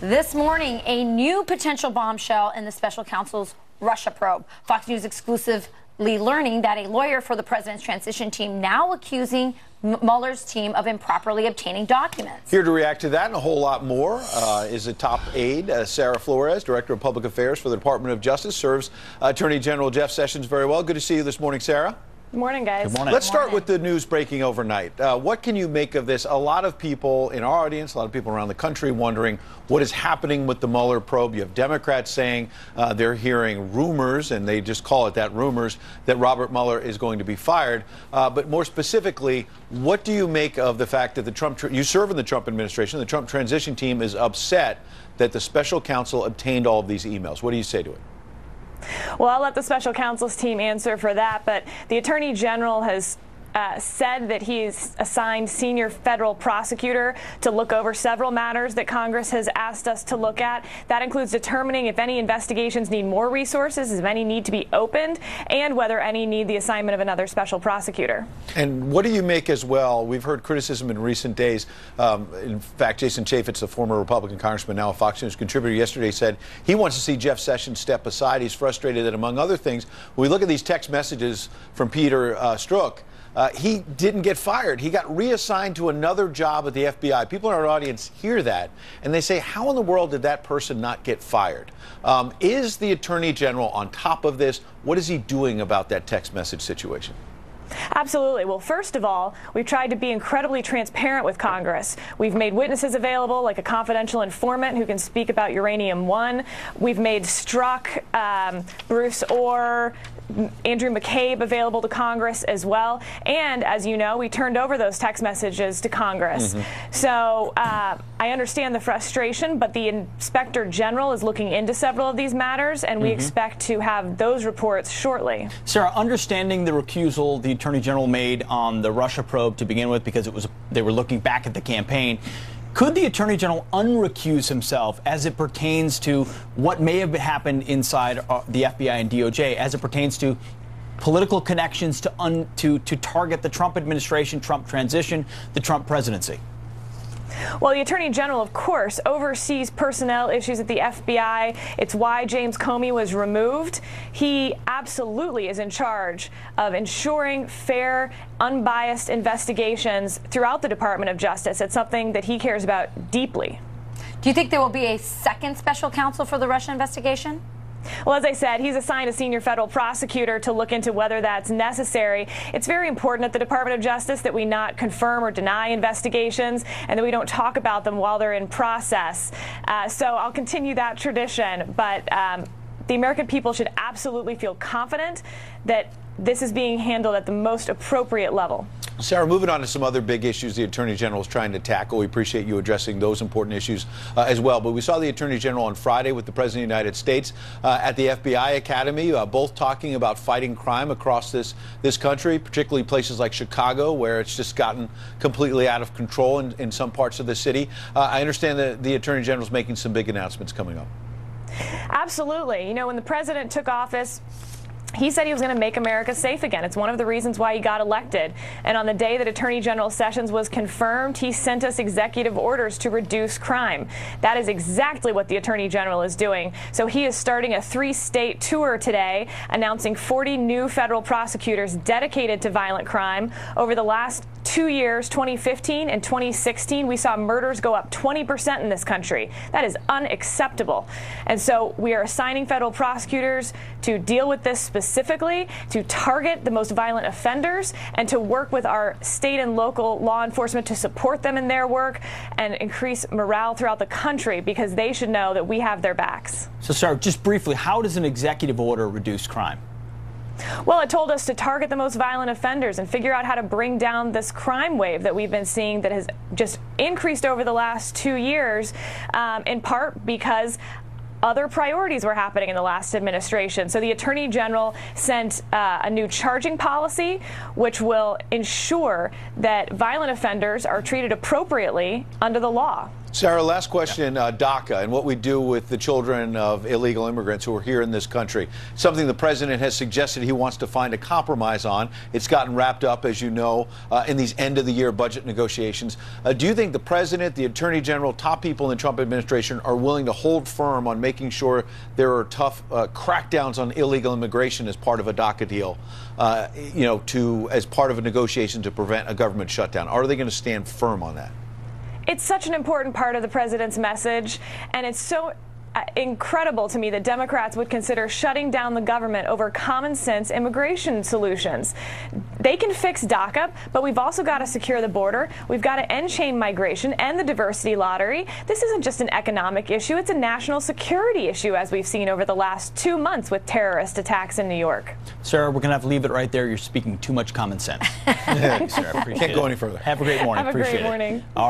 This morning, a new potential bombshell in the special counsel's Russia probe. Fox News exclusively learning that a lawyer for the president's transition team now accusing Mueller's team of improperly obtaining documents. Here to react to that and a whole lot more is a top aide, Sarah Flores, Director of Public Affairs for the Department of Justice, serves Attorney General Jeff Sessions very well. Good to see you this morning, Sarah. Good morning, guys. Good morning. Let's start with the news breaking overnight. What can you make of this? A lot of people in our audience, a lot of people around the country wondering what is happening with the Mueller probe. You have Democrats saying they're hearing rumors, and they just call it that, rumors, that Robert Mueller is going to be fired. But more specifically, what do you make of the fact that you serve in the Trump administration, the Trump transition team is upset that the special counsel obtained all of these emails? What do you say to it? Well, I'll let the special counsel's team answer for that, but the Attorney General has said that he's assigned senior federal prosecutor to look over several matters that Congress has asked us to look at. That includes determining if any investigations need more resources, if any need to be opened, and whether any need the assignment of another special prosecutor. And what do you make as well? We've heard criticism in recent days. In fact, Jason Chaffetz, the former Republican congressman, now a Fox News contributor, yesterday said he wants to see Jeff Sessions step aside. He's frustrated that, among other things, when we look at these text messages from Peter Strzok, he didn't get fired. He got reassigned to another job at the FBI. People in our audience hear that, and they say, how in the world did that person not get fired? Is the Attorney General on top of this? What is he doing about that text message situation? Absolutely. Well, first of all, we've tried to be incredibly transparent with Congress. We've made witnesses available, like a confidential informant who can speak about Uranium-1. We've made Strzok, Bruce Orr, Andrew McCabe available to Congress as well. And as you know, we turned over those text messages to Congress. So I understand the frustration, but the Inspector General is looking into several of these matters, and we expect to have those reports shortly. Sarah, understanding the recusal the Attorney General made on the Russia probe to begin with, because they were looking back at the campaign, could the Attorney General unrecuse himself as it pertains to what may have happened inside the FBI and DOJ, as it pertains to political connections to target the Trump administration, Trump transition, the Trump presidency? Well, the Attorney General, of course, oversees personnel issues at the FBI. It's why James Comey was removed. He absolutely is in charge of ensuring fair, unbiased investigations throughout the Department of Justice. It's something that he cares about deeply. Do you think there will be a second special counsel for the Russia investigation? Well, as I said, he's assigned a senior federal prosecutor to look into whether that's necessary. It's very important at the Department of Justice that we not confirm or deny investigations and that we don't talk about them while they're in process. So I'll continue that tradition. But the American people should absolutely feel confident that this is being handled at the most appropriate level. Sarah, moving on to some other big issues the Attorney General is trying to tackle. We appreciate you addressing those important issues as well. But we saw the Attorney General on Friday with the President of the United States at the FBI Academy, both talking about fighting crime across this country, particularly places like Chicago, where it's just gotten completely out of control in some parts of the city. I understand that the Attorney General is making some big announcements coming up. Absolutely. You know, when the president took office, he said he was going to make America safe again. It's one of the reasons why he got elected. And on the day that Attorney General Sessions was confirmed, he sent us executive orders to reduce crime. That is exactly what the Attorney General is doing. So he is starting a 3-state tour today, announcing 40 new federal prosecutors dedicated to violent crime. Over the last 2 years, 2015 and 2016, we saw murders go up 20% in this country. That is unacceptable. And so we are assigning federal prosecutors to deal with this specifically, to target the most violent offenders, and to work with our state and local law enforcement to support them in their work and increase morale throughout the country, because they should know that we have their backs. So, Sarah, just briefly, how does an executive order reduce crime? Well, it told us to target the most violent offenders and figure out how to bring down this crime wave that we've been seeing that has just increased over the last 2 years, in part because other priorities were happening in the last administration. So the Attorney General sent a new charging policy, which will ensure that violent offenders are treated appropriately under the law. Sarah, last question, DACA and what we do with the children of illegal immigrants who are here in this country. Something the president has suggested he wants to find a compromise on. It's gotten wrapped up, as you know, in these end-of-the-year budget negotiations. Do you think the president, the attorney general, top people in the Trump administration are willing to hold firm on making sure there are tough crackdowns on illegal immigration as part of a DACA deal, as part of a negotiation to prevent a government shutdown? Are they going to stand firm on that? It's such an important part of the president's message, and it's so incredible to me that Democrats would consider shutting down the government over common sense immigration solutions. They can fix DACA, but we've also got to secure the border. We've got to end chain migration and the diversity lottery. This isn't just an economic issue, it's a national security issue, as we've seen over the last 2 months with terrorist attacks in New York. Sarah, we're going to have to leave it right there. You're speaking too much common sense. Thanks, Sarah. Appreciate Can't go it. any further. Have a great morning. Have a Appreciate great morning. All right.